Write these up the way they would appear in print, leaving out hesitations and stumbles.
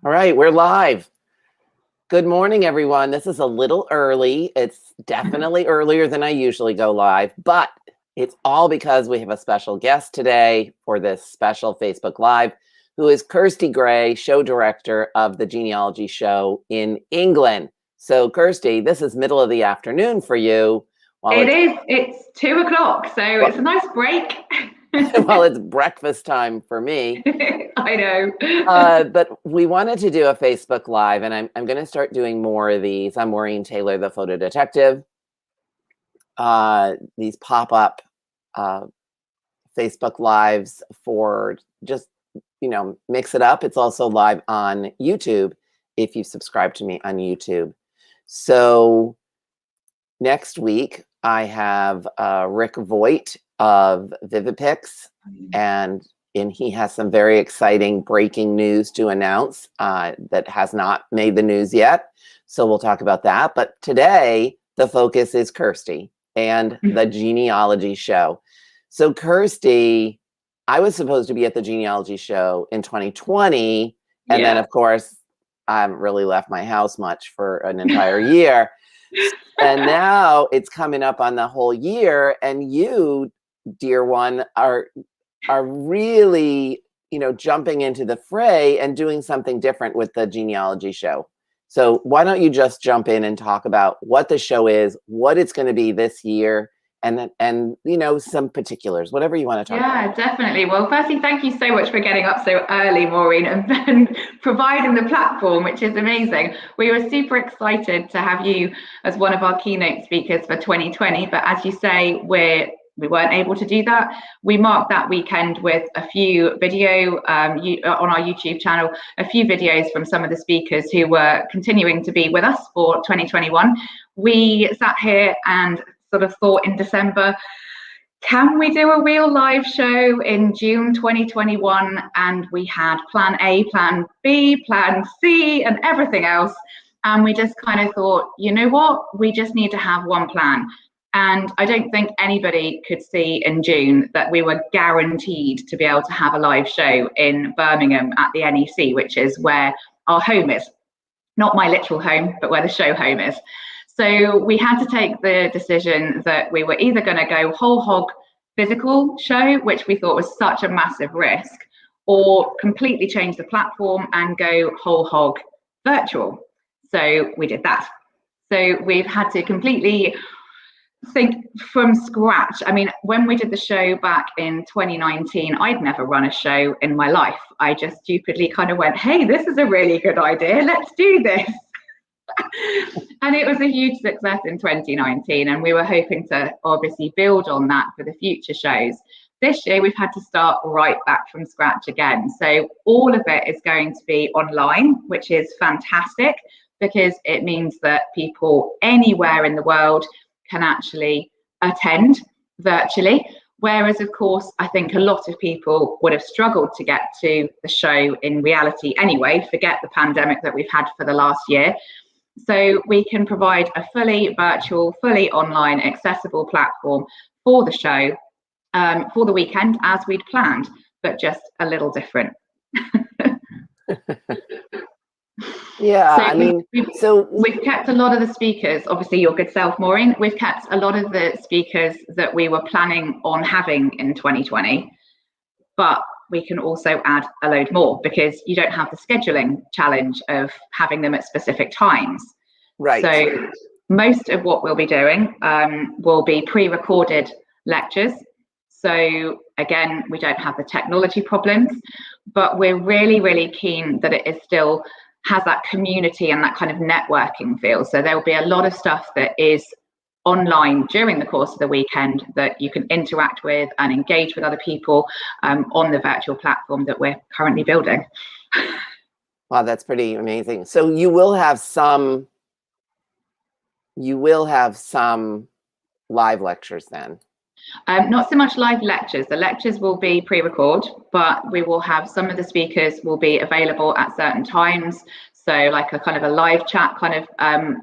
All right, we're live. Good morning, everyone. This is a little early. It's definitely earlier than I usually go live, but it's all because we have a special guest today for this special Facebook Live, who is Kirsty Gray, show director of the Genealogy Show in England. So, Kirsty, this is middle of the afternoon for you. It's 2 o'clock, so it's a nice break. Well, it's breakfast time for me. I know. But we wanted to do a Facebook Live, and I'm going to start doing more of these. I'm Maureen Taylor, the photo detective. These pop-up Facebook Lives for just, mix it up. It's also live on YouTube if you subscribe to me on YouTube. So next week, I have Rick Voigt of Vivipix, and he has some very exciting breaking news to announce that has not made the news yet. So we'll talk about that. But today, the focus is Kirsty and the Genealogy Show. So Kirsty, I was supposed to be at the Genealogy Show in 2020. And then, of course, I haven't really left my house much for an entire year. And now it's coming up on the whole year. And you, dear one, are really, jumping into the fray and doing something different with the Genealogy Show. So why don't you just jump in and talk about what the show is, what it's going to be this year, and some particulars, whatever you want to talk about. Yeah, definitely. Well, firstly, thank you so much for getting up so early, Maureen, and then providing the platform, which is amazing. We were super excited to have you as one of our keynote speakers for 2020, but as you say, we weren't able to do that. We marked that weekend with a few video on our YouTube channel, a few videos from some of the speakers who were continuing to be with us for 2021. We sat here and sort of thought in December, can we do a real live show in June 2021? And we had plan A, plan B, plan C, and everything else. And we just kind of thought, you know what? We just need to have one plan. And I don't think anybody could see in June that we were guaranteed to be able to have a live show in Birmingham at the NEC, which is where our home is. Not my literal home, but where the show home is. So we had to take the decision that we were either going to go whole hog physical show, which we thought was such a massive risk, or completely change the platform and go whole hog virtual. So we did that. So we've had to completely think from scratch. I mean, when we did the show back in 2019, I'd never run a show in my life. I just stupidly kind of went, hey, this is a really good idea. Let's do this. And it was a huge success in 2019. And we were hoping to obviously build on that for the future shows. This year, we've had to start right back from scratch again. So all of it is going to be online, which is fantastic because it means that people anywhere in the world can actually attend virtually. Whereas, of course, I think a lot of people would have struggled to get to the show in reality anyway, forget the pandemic that we've had for the last year. So we can provide a fully virtual, fully online, accessible platform for the show for the weekend as we'd planned, but just a little different. Yeah, so we've kept a lot of the speakers, obviously your good self, Maureen, we've kept a lot of the speakers that we were planning on having in 2020, but we can also add a load more because you don't have the scheduling challenge of having them at specific times. Right. So most of what we'll be doing will be pre-recorded lectures. So again, we don't have the technology problems, but we're really, really keen that it is still has that community and that kind of networking feel. So there will be a lot of stuff that is online during the course of the weekend that you can interact with and engage with other people on the virtual platform that we're currently building. Wow, that's pretty amazing. So you will have some live lectures then? Not so much live lectures. The lectures will be pre-record, but we will have some of the speakers will be available at certain times. So like a kind of a live chat kind of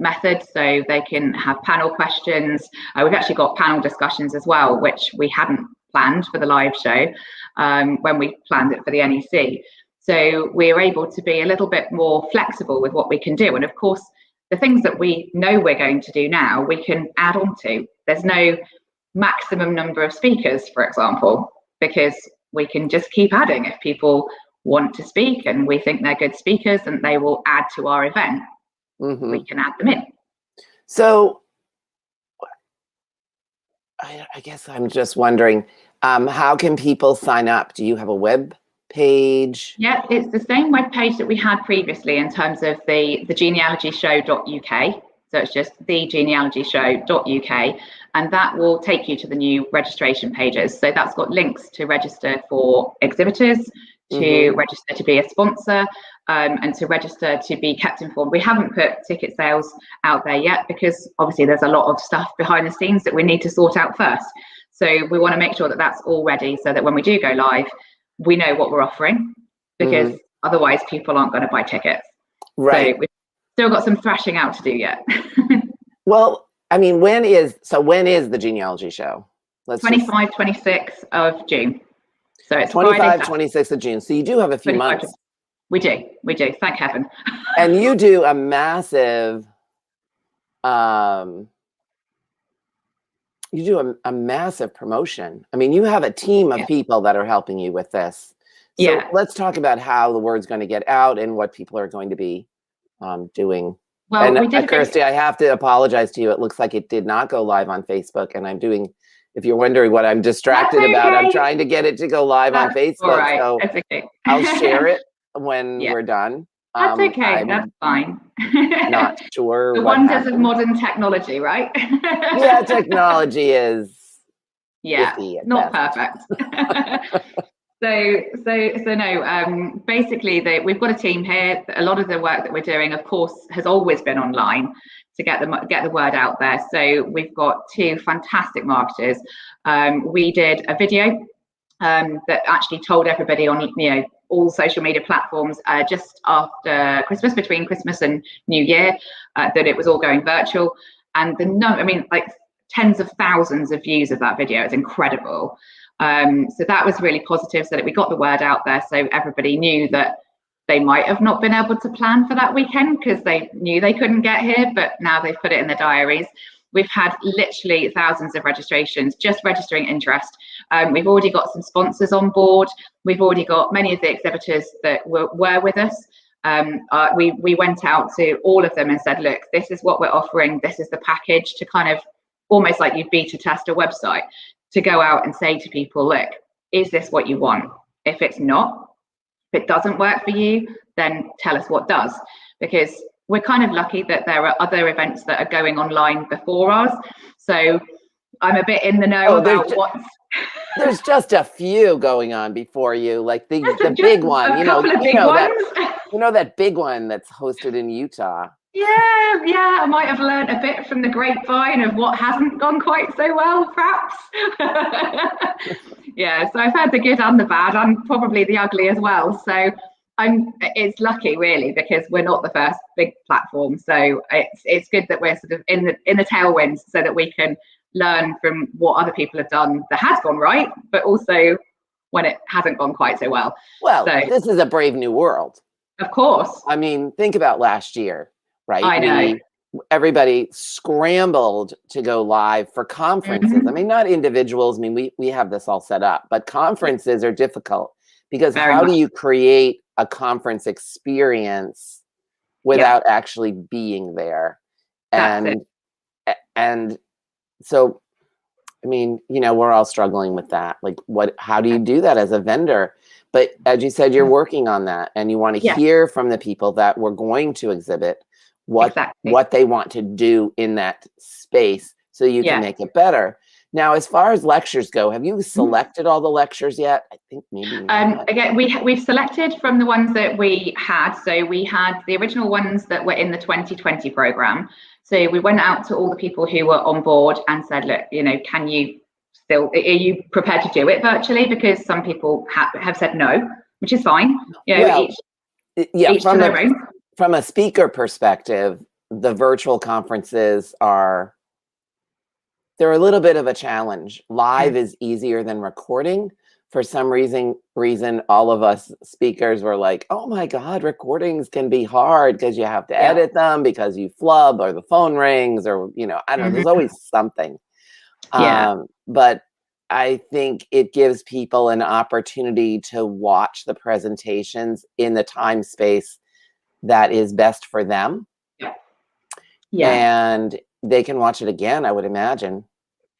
method, so they can have panel questions. We've actually got panel discussions as well, which we hadn't planned for the live show when we planned it for the NEC. So we're able to be a little bit more flexible with what we can do. And of course, the things that we know we're going to do now, we can add on to. There's no maximum number of speakers, for example, because we can just keep adding. If people want to speak and we think they're good speakers and they will add to our event, we can add them in. So I guess I'm just wondering, how can people sign up? Do you have a web page? Yeah, it's the same web page that we had previously in terms of the genealogyshow.uk. So it's just thegenealogyshow.uk, and that will take you to the new registration pages. So that's got links to register for exhibitors, to register to be a sponsor, and to register to be kept informed. We haven't put ticket sales out there yet because obviously there's a lot of stuff behind the scenes that we need to sort out first. So we want to make sure that that's all ready so that when we do go live, we know what we're offering, because otherwise people aren't going to buy tickets. Right. So we've still got some thrashing out to do yet. Well, I mean, when is the Genealogy Show? 25, 26 of June. So it's 25, 26th of June. So you do have a few months. We do, thank heaven. And you do a massive, massive promotion. I mean, you have a team of people that are helping you with this. So let's talk about how the word's going to get out and what people are going to be doing. Well, and Kirsty, I have to apologize to you. It looks like it did not go live on Facebook, and I'm doing, if you're wondering what I'm distracted about, I'm trying to get it to go live on Facebook. All right. So that's okay. I'll share it when we're done. That's okay. That's fine. Not sure. The wonders of modern technology, right? Yeah, technology is not perfect. So no, basically we've got a team here. A lot of the work that we're doing, of course, has always been online to get the word out there. So we've got two fantastic marketers. We did a video that actually told everybody on all social media platforms just after Christmas, between Christmas and New Year, that it was all going virtual. And like tens of thousands of views of that video. It's incredible. So that was really positive, so that we got the word out there, so everybody knew that they might have not been able to plan for that weekend because they knew they couldn't get here, but now they've put it in their diaries. We've had literally thousands of registrations, just registering interest. We've already got some sponsors on board. We've already got many of the exhibitors that were with us. We went out to all of them and said, look, this is what we're offering. This is the package, to kind of almost like you'd beta test a website, to go out and say to people, look, is this what you want? If it's not, if it doesn't work for you, then tell us what does. Because we're kind of lucky that there are other events that are going online before ours. So I'm a bit in the know about what's... There's just a few going on before you, like the big one. You know that big one that's hosted in Utah. Yeah, I might have learned a bit from the grapevine of what hasn't gone quite so well, perhaps. Yeah, so I've heard the good and the bad, and probably the ugly as well. So it's lucky, really, because we're not the first big platform. So it's good that we're sort of in the tailwinds, so that we can learn from what other people have done that has gone right, but also when it hasn't gone quite so well. Well, this is a brave new world. Of course. I mean, think about last year. Right. I know. Everybody scrambled to go live for conferences. I mean, not individuals. I mean, we have this all set up, but conferences are difficult because how do you create a conference experience without actually being there? And so, I mean, we're all struggling with that. Like, how do you do that as a vendor? But as you said, you're working on that, and you want to hear from the people that we're going to exhibit what they want to do in that space, so you can make it better. Now, as far as lectures go, have you selected all the lectures yet? I think maybe not. Again, we've selected from the ones that we had. So we had the original ones that were in the 2020 program. So we went out to all the people who were on board and said, look, can you are you prepared to do it virtually? Because some people have said no, which is fine. Each to their own. From a speaker perspective, the virtual conferences they're a little bit of a challenge. Live is easier than recording, for some reason, all of us speakers were like, oh my God, recordings can be hard because you have to edit them because you flub or the phone rings or, I don't know, there's always something. But I think it gives people an opportunity to watch the presentations in the time space that is best for them. And they can watch it again, I would imagine.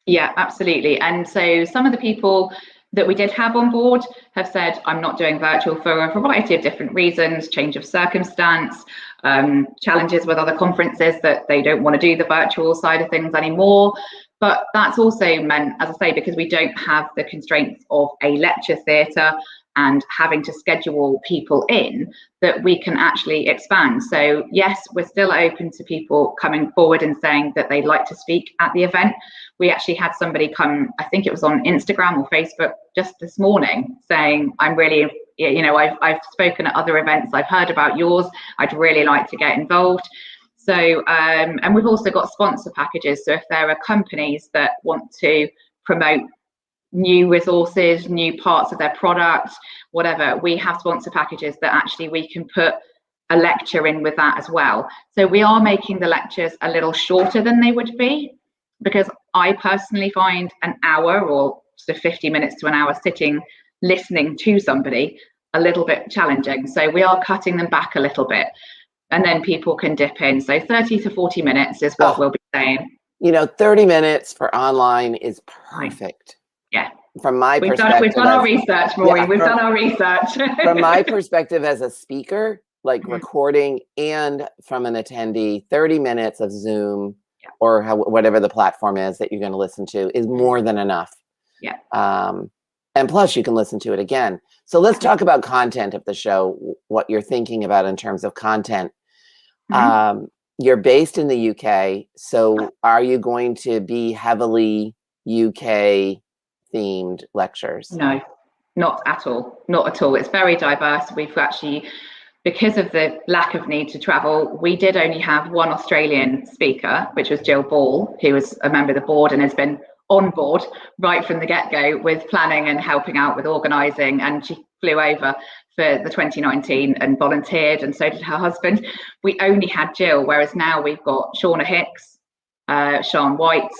Yeah, absolutely. And so some of the people that we did have on board have said, I'm not doing virtual for a variety of different reasons, change of circumstance, challenges with other conferences that they don't want to do the virtual side of things anymore. But that's also meant, as I say, because we don't have the constraints of a lecture theatre and having to schedule people in, that we can actually expand. So yes, we're still open to people coming forward and saying that they'd like to speak at the event. We actually had somebody come, I think it was on Instagram or Facebook just this morning, saying, I'm really, I've spoken at other events, I've heard about yours, I'd really like to get involved. So, and we've also got sponsor packages. So if there are companies that want to promote new resources, new parts of their product, whatever, we have sponsor packages that actually we can put a lecture in with that as well. So we are making the lectures a little shorter than they would be, because I personally find an hour or so 50 minutes to an hour sitting listening to somebody a little bit challenging. So we are cutting them back a little bit, and then people can dip in. So 30 to 40 minutes is what we'll be saying. 30 minutes for online is perfect. Yeah. From my perspective. We've done our research, Maureen. We've done our research. From my perspective as a speaker, like recording and from an attendee, 30 minutes of Zoom or whatever the platform is that you're going to listen to is more than enough. Yeah. And plus you can listen to it again. So let's talk about content of the show, what you're thinking about in terms of content. You're based in the UK. So are you going to be heavily UK themed lectures? No, not at all. Not at all. It's very diverse. We've actually, because of the lack of need to travel, we did only have one Australian speaker, which was Jill Ball, who was a member of the board and has been on board right from the get-go with planning and helping out with organising. And she flew over for the 2019 and volunteered, and so did her husband. We only had Jill, whereas now we've got Shauna Hicks, Sean White,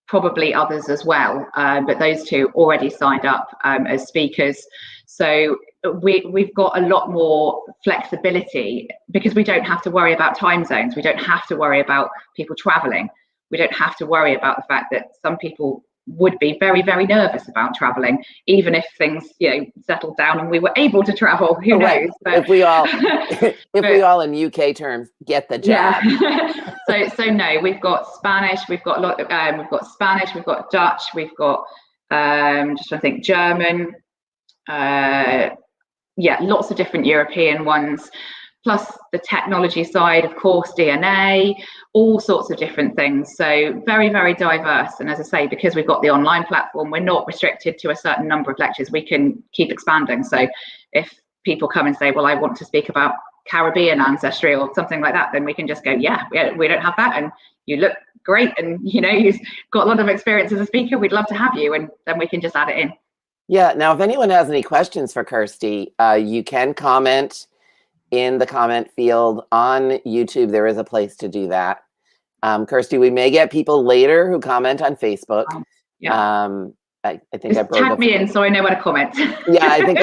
probably others as well, but those two already signed up as speakers. So we've got a lot more flexibility because we don't have to worry about time zones. We don't have to worry about people traveling. We don't have to worry about the fact that some people would be very, very nervous about traveling, even if things, settled down and we were able to travel. Who knows? But, if we all in UK terms get the job. Yeah. So no, we've got Spanish, we've got Spanish, we've got Dutch, we've got just trying to think, German, lots of different European ones, plus the technology side, of course, DNA, all sorts of different things. So very, very diverse. And as I say, because we've got the online platform, we're not restricted to a certain number of lectures. We can keep expanding. So if people come and say, well, I want to speak about Caribbean ancestry or something like that, then we can just go, we don't have that, and you look great, and you've got a lot of experience as a speaker, we'd love to have you, and then we can just add it in. Yeah. Now, if anyone has any questions for Kirsty, you can comment in the comment field on YouTube. There is a place to do that. Kirsty, we may get people later who comment on Facebook. I think I broke tag me in so I know where to comment. Yeah, I think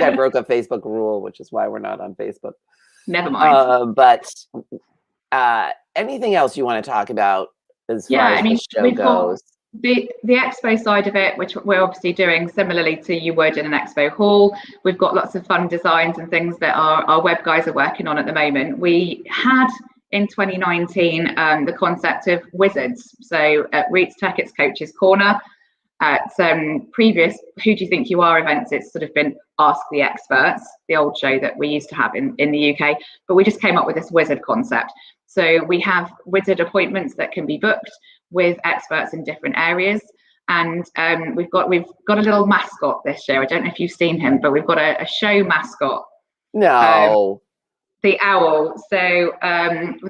I broke a Facebook rule, which is why we're not on Facebook. Never mind. But anything else you want to talk about as far as the show goes? The expo side of it, which we're obviously doing similarly to you would in an expo hall. We've got lots of fun designs and things that our web guys are working on at the moment. We had in 2019 the concept of wizards. So at Reeds Tech, it's Coach's Corner. At previous Who Do You Think You Are events, it's sort of been Ask the Experts, the old show that we used to have in the UK. But we just came up with this wizard concept. So we have wizard appointments that can be booked with experts in different areas, and we've got a little mascot this year. I don't know if you've seen him, but we've got a show mascot. No. The owl. So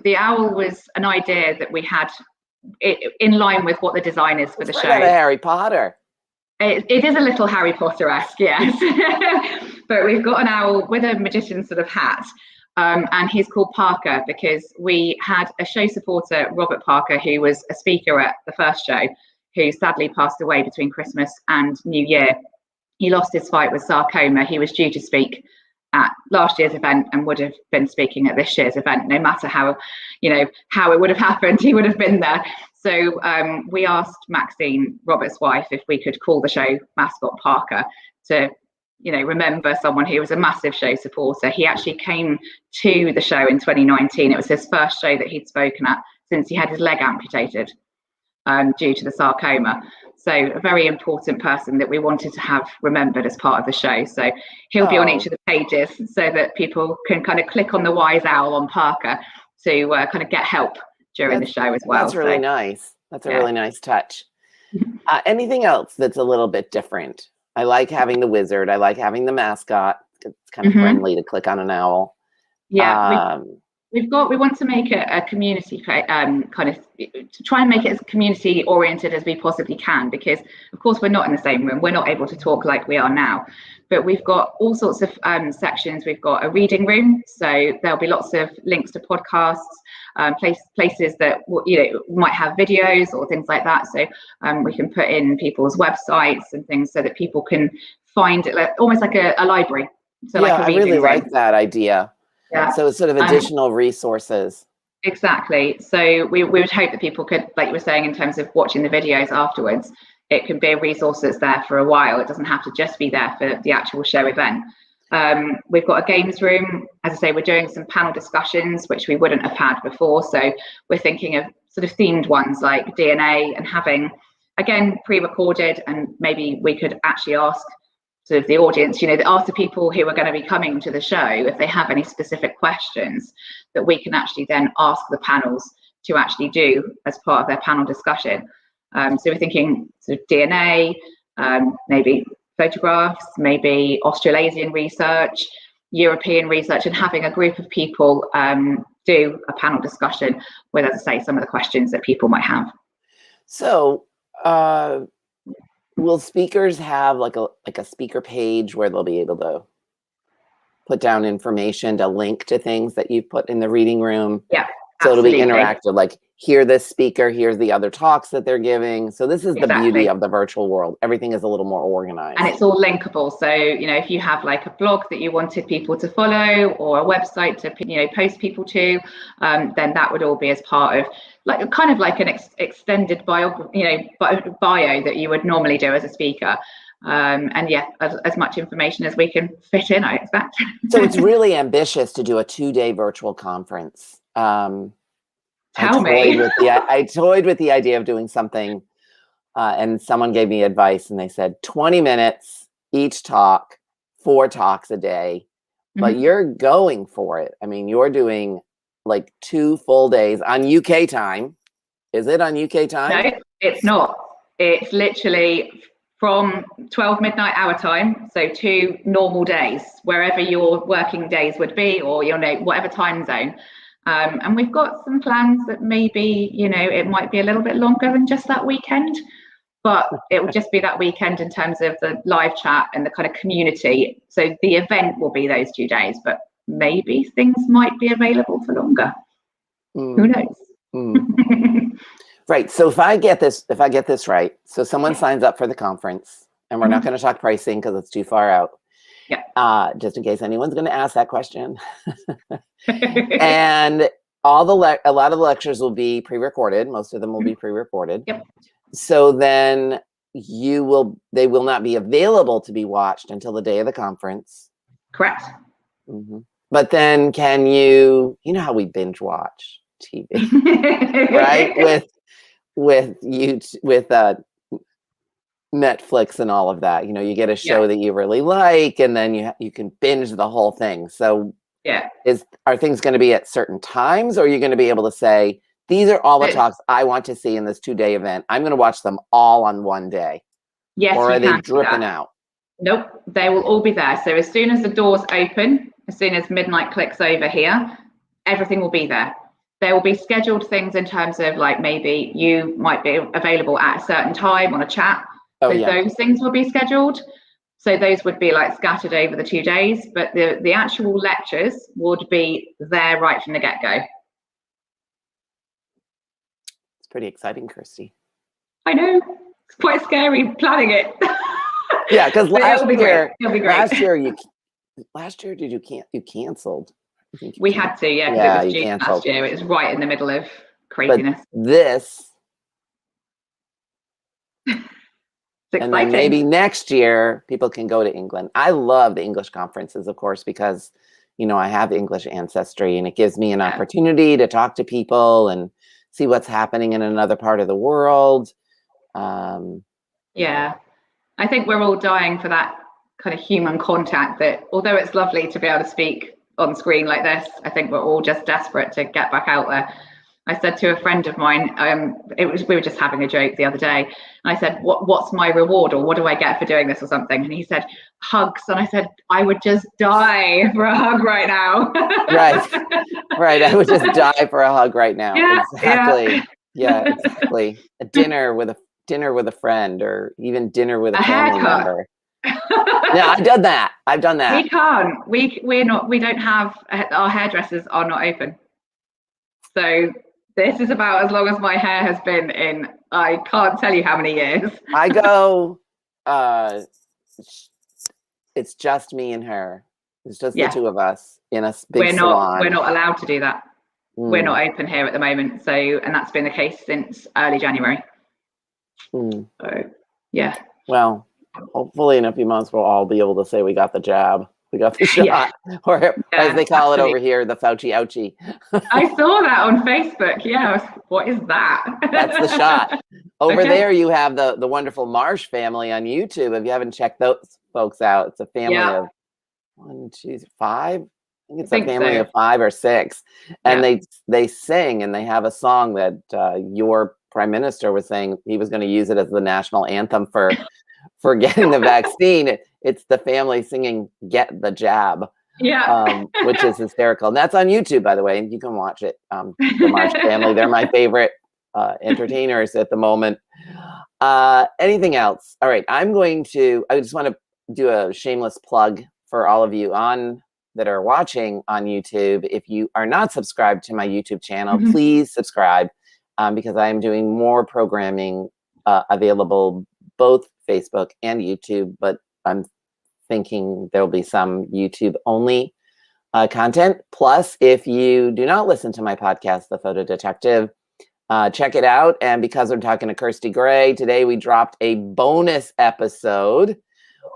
the owl was an idea that we had in line with what the design is for the show. Harry Potter. It is a little Harry Potter-esque, yes. But we've got an owl with a magician's sort of hat. And he's called Parker because we had a show supporter, Robert Parker, who was a speaker at the first show, who sadly passed away between Christmas and New Year. He lost his fight with sarcoma. He was due to speak at last year's event and would have been speaking at this year's event. No matter how it would have happened, he would have been there. So we asked Maxine, Robert's wife, if we could call the show mascot Parker to remember someone who was a massive show supporter. He actually came to the show in 2019. It was his first show that he'd spoken at since he had his leg amputated due to the sarcoma. So a very important person that we wanted to have remembered as part of the show. So he'll be on each of the pages so that people can kind of click on the wise owl on Parker to kind of get help during the show as well. That's really nice. That's a really nice touch. Anything else that's a little bit different? I like having the wizard. I like having the mascot. It's kind of friendly to click on an owl. Yeah, we want to make it a community kind of to try and make it as community oriented as we possibly can, because of course we're not in the same room. We're not able to talk like we are now, but we've got all sorts of sections. We've got a reading room, so there'll be lots of links to podcasts, places that might have videos or things like that. So we can put in people's websites and things so that people can find it almost like a library. So like a reading I really room. like that idea. Yeah. So it's sort of additional resources. Exactly. So we would hope that people could, like you were saying, in terms of watching the videos afterwards, it can be a resource that's there for a while. It doesn't have to just be there for the actual show event. We've got a games room. As I say, we're doing some panel discussions, which we wouldn't have had before. So we're thinking of sort of themed ones like DNA and having, again, pre-recorded, and maybe we could actually ask sort of the audience, ask the people who are going to be coming to the show if they have any specific questions that we can actually then ask the panels to actually do as part of their panel discussion. So we're thinking sort of DNA, maybe photographs, maybe Australasian research, European research, and having a group of people do a panel discussion with, as I say, some of the questions that people might have. So will speakers have like a speaker page where they'll be able to put down information to link to things that you've put in the reading room? Yeah. So Absolutely. It'll be interactive, like hear this speaker, here's the other talks that they're giving. So this is the beauty of the virtual world. Everything is a little more organized. And it's all linkable. So, if you have like a blog that you wanted people to follow or a website to, post people to, then that would all be as part of like kind of like an extended bio that you would normally do as a speaker. And yeah, as much information as we can fit in, I expect. So it's really ambitious to do a 2-day virtual conference. I toyed with the idea of doing something, and someone gave me advice, and they said 20 minutes each talk, 4 talks a day, but you're going for it. I mean, you're doing like 2 full days on UK time. Is it on UK time? No, it's not. It's literally from 12 midnight our time, so 2 normal days, wherever your working days would be, or whatever time zone. And we've got some plans that maybe, it might be a little bit longer than just that weekend, but it will just be that weekend in terms of the live chat and the kind of community. So the event will be those 2 days, but maybe things might be available for longer. Who knows? Right. So if I get this right, so someone signs up for the conference, and we're not going to talk pricing because it's too far out. Yeah. Just in case anyone's going to ask that question. And a lot of the lectures will be pre-recorded. Most of them will be pre-recorded. Yep. So then they will not be available to be watched until the day of the conference. Correct. But then can you how we binge watch TV, right? With Netflix and all of that, you get a show that you really like, and then you can binge the whole thing. So are things going to be at certain times, or are you going to be able to say, these are all the talks I want to see in this 2-day event, I'm going to watch them all on one day? Yes. Or are they dripping out? Nope, they will all be there. So as soon as the doors open, as soon as midnight clicks over here, everything will be there. There will be scheduled things in terms of like maybe you might be available at a certain time on a chat. Oh, So yeah. those things will be scheduled. So those would be like scattered over the 2 days, but the actual lectures would be there right from the get-go. It's pretty exciting, Kirsty. I know, it's quite scary planning it. Yeah, because last year did you canceled? I think We had to, yeah, because Yeah, it was you June canceled. last year. It was right in the middle of But craziness. this, It's and then exciting. maybe next year people can go to England. I love the English conferences, of course, because I have English ancestry, and it gives me an opportunity to talk to people and see what's happening in another part of the world. Yeah, I think we're all dying for that kind of human contact, that although it's lovely to be able to speak on screen like this, I think we're all just desperate to get back out there. I said to a friend of mine, we were just having a joke the other day, and I said, what's my reward, or what do I get for doing this or something? And he said, hugs. And I said, I would just die for a hug right now. Right. I would just die for a hug right now. Yeah, exactly. Yeah, exactly. A dinner with a friend, or even dinner with a family haircut. member. Yeah, I've done that. We can't. We don't have, our hairdressers are not open. So this is about as long as my hair has been in, I can't tell you how many years. I go, it's just me and her. It's just the two of us in a big salon. We're not allowed to do that. We're not open here at the moment. So, and that's been the case since early January. So, yeah. Well, hopefully in a few months we'll all be able to say we got the jab. We got the shot, or as they call it over here, the Fauci ouchie. I saw that on Facebook. Yeah, what is that? That's the shot. Over there, you have the wonderful Marsh family on YouTube. If you haven't checked those folks out, it's a family of 1, 2, 5. I think it's a family of 5 or 6, and they sing, and they have a song that your prime minister was saying he was going to use it as the national anthem for getting the vaccine. It's the family singing "Get the Jab," which is hysterical. And that's on YouTube, by the way, and you can watch it. The Marsh family, they're my favorite entertainers at the moment. Anything else? All right, I just want to do a shameless plug for all of you that are watching on YouTube. If you are not subscribed to my YouTube channel, please subscribe, because I am doing more programming available both Facebook and YouTube, but I'm thinking there'll be some YouTube only content. Plus, if you do not listen to my podcast, The Photo Detective, check it out. And because I'm talking to Kirsty Gray, today we dropped a bonus episode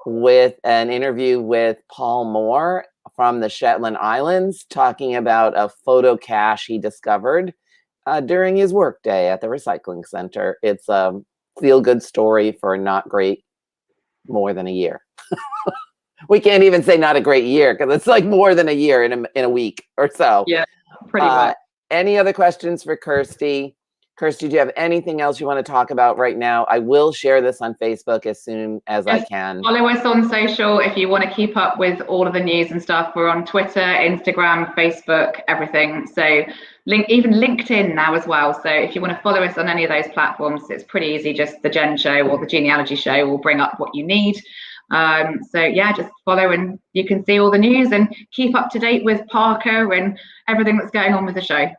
with an interview with Paul Moore from the Shetland Islands, talking about a photo cache he discovered during his workday at the recycling center. It's a feel-good story for not great more than a year. We can't even say not a great year, because it's like more than a year in a week or so. Yeah, pretty much. Any other questions for Kirsty? Kirsty, do you have anything else you want to talk about right now? I will share this on Facebook as soon as I can. Follow us on social if you want to keep up with all of the news and stuff. We're on Twitter, Instagram, Facebook, everything. So even LinkedIn now as well. So if you want to follow us on any of those platforms, it's pretty easy. Just the Gen Show or the Genealogy Show will bring up what you need. So yeah, just follow and you can see all the news and keep up to date with Parker and everything that's going on with the show.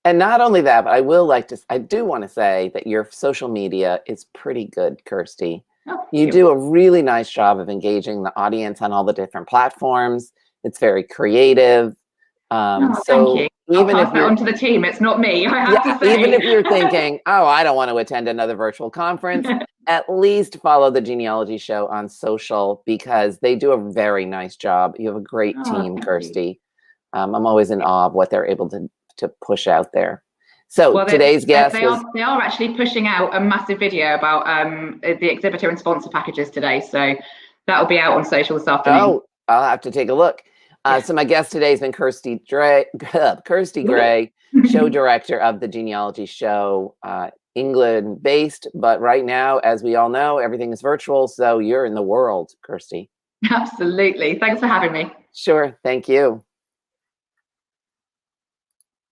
And not only that, but I do want to say that your social media is pretty good, Kirsty. You do a really nice job of engaging the audience on all the different platforms. It's very creative. Thank you. Even if you're onto the team, it's not me. I have to say. Even if you're thinking, oh, I don't want to attend another virtual conference, at least follow the Genealogy Show on social, because they do a very nice job. You have a great team, Kirsty. I'm always in awe of what they're able to push out there. So today's guest they are actually pushing out a massive video about the exhibitor and sponsor packages today. So that'll be out on social this afternoon. Oh, I'll have to take a look. So my guest today has been Kirsty Gray, show director of the Genealogy Show, England based. But right now, as we all know, everything is virtual. So you're in the world, Kirsty. Absolutely. Thanks for having me. Sure. Thank you.